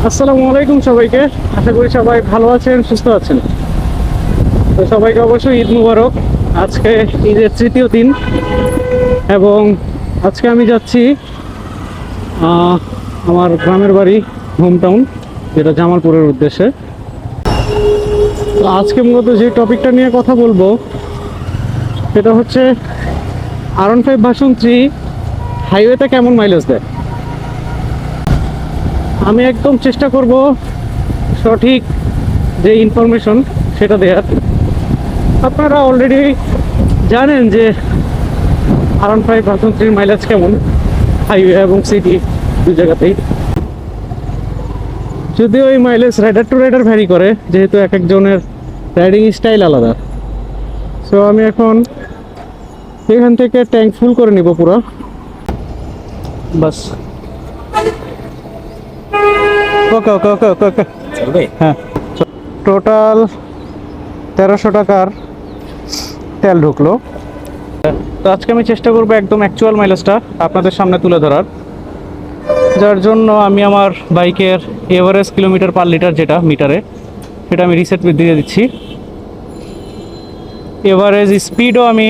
আসসালামু আলাইকুম সবাইকে। আশা করি সবাই ভালো আছেন, সুস্থ আছেন। তো সবাইকে অবশ্যই ঈদ মুবারক। আজকে ঈদের তৃতীয় দিন এবং আজকে আমি যাচ্ছি আমার গ্রামের বাড়ি, হোম টাউন, যেটা জামালপুরের উদ্দেশ্যে। তো আজকে মূলত যে টপিকটা নিয়ে কথা বলবো সেটা হচ্ছে R15 ভার্সন 3 হাইওয়েতে কেমন মাইলেজ দেয়। আমি একদম চেষ্টা করব সঠিক যে ইনফরমেশন সেটা দেওয়ার। আপনারা অলরেডি জানেন যে R15 ভার্সন 3 মাইলেজ কেমন হাইওয়ে এবং সিটি দুই জায়গাতেই, যদিও এই mileage rider to rider vary করে, যেহেতু এক একজনের রাইডিং স্টাইল আলাদা। সো আমি এখন এখান থেকে ট্যাঙ্ক ফুল করে নিব পুরো, বাস। ওকে ওকে ওকে ওকে ওকে হ্যাঁ, টোটাল 1300 টাকার তেল ঢুকলো। তো আজকে আমি চেষ্টা করবো একদম অ্যাকচুয়াল মাইলেজটা আপনাদের সামনে তুলে ধরার, যার জন্য আমি আমার বাইকের এভারেজ কিলোমিটার পার লিটার যেটা মিটারে, সেটা আমি রিসেট দিয়ে দিচ্ছি। এভারেজ স্পিডও আমি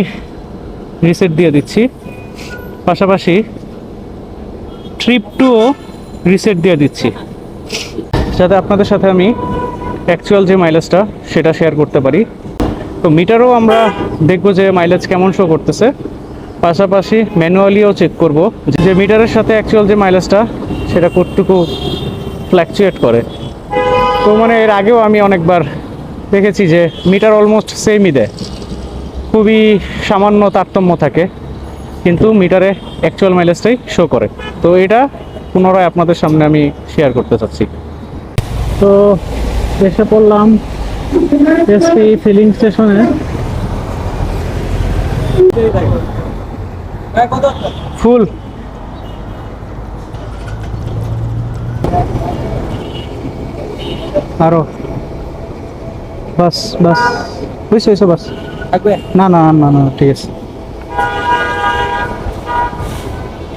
রিসেট দিয়ে দিচ্ছি, পাশাপাশি ট্রিপ টুও রিসেট দিয়ে দিচ্ছি, যাতে আপনাদের সাথে আমি অ্যাকচুয়াল যে মাইলেজটা সেটা শেয়ার করতে পারি। তো মিটারও আমরা দেখব যে মাইলেজ কেমন শো করতেছে, পাশাপাশি ম্যানুয়ালিও চেক করব যে মিটারের সাথে অ্যাকচুয়াল যে মাইলেজটা সেটা কতটুকু ফ্ল্যাকচুয়েট করে। তো মানে এর আগেও আমি অনেকবার দেখেছি যে মিটার অলমোস্ট সেমই দেয়, খুবই সামান্য তারতম্য থাকে, কিন্তু মিটারে অ্যাকচুয়াল মাইলেজটাই শো করে। তো এটা পুনরায় আপনাদের সামনে আমি শেয়ার করতে চাচ্ছি। তো এসে পড়লাম এসপি ফিলিং স্টেশনে। ফুল আরো বাস বাস বুঝছো এসো বাস, না না না না ঠিক আছে।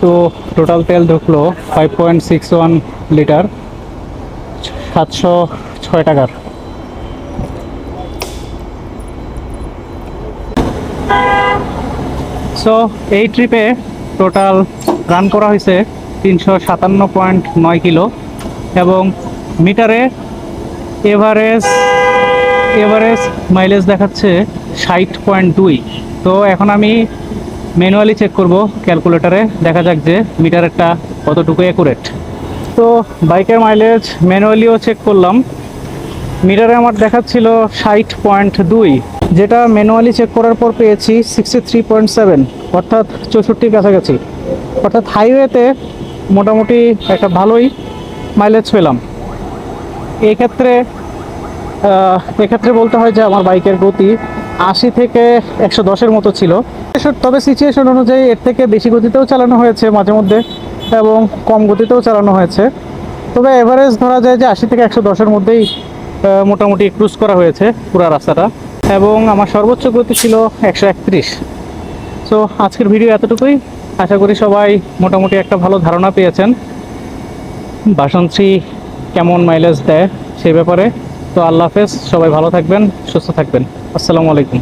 তো টোটাল তেল ঢুকলো 5.61 লিটার, 706 টাকার। সো এই ট্রিপে টোটাল রান করা হয়েছে 357.9 কিলো এবং মিটারে এভারেজ মাইলেজ দেখাচ্ছে 60.2। তো এখন আমি ম্যানুয়ালি চেক করব ক্যালকুলেটারে, দেখা যাক যে মিটারেরটা কতটুকু অ্যাকুরেট। তো বাইকের মাইলেজ ম্যানুয়ালিও চেক করলাম, মিটারে আমার দেখাচ্ছিল 60.2, যেটা ম্যানুয়ালি চেক করার পর পেয়েছি 63.7, অর্থাৎ 64 কাছাকাছি। অর্থাৎ হাইওয়েতে মোটামুটি একটা ভালোই মাইলেজ পেলাম। এক্ষেত্রে বলতে হয় যে আমার বাইকের গতি 80 থেকে 110-এর মতো ছিল। তবে সিচুয়েশন অনুযায়ী এর থেকে বেশি গতিতেও চালানো হয়েছে মাঝে মধ্যে এবং কম গতিতেও চালানো হয়েছে। তবে এভারেজ ধরা যায় যে 80 থেকে 110-এর মধ্যেই মোটামুটি ক্রুজ করা হয়েছে পুরো রাস্তাটা, এবং আমার সর্বোচ্চ গতি ছিল 131। সো আজকের ভিডিও এতটুকুই। আশা করি সবাই মোটামুটি একটা ভালো ধারণা পেয়েছেন ভার্সন 3 কেমন মাইলেজ দেয় সেই ব্যাপারে। তো আল্লাহ হাফেজ, সবাই ভালো থাকবেন, সুস্থ থাকবেন। আসসালামু আলাইকুম।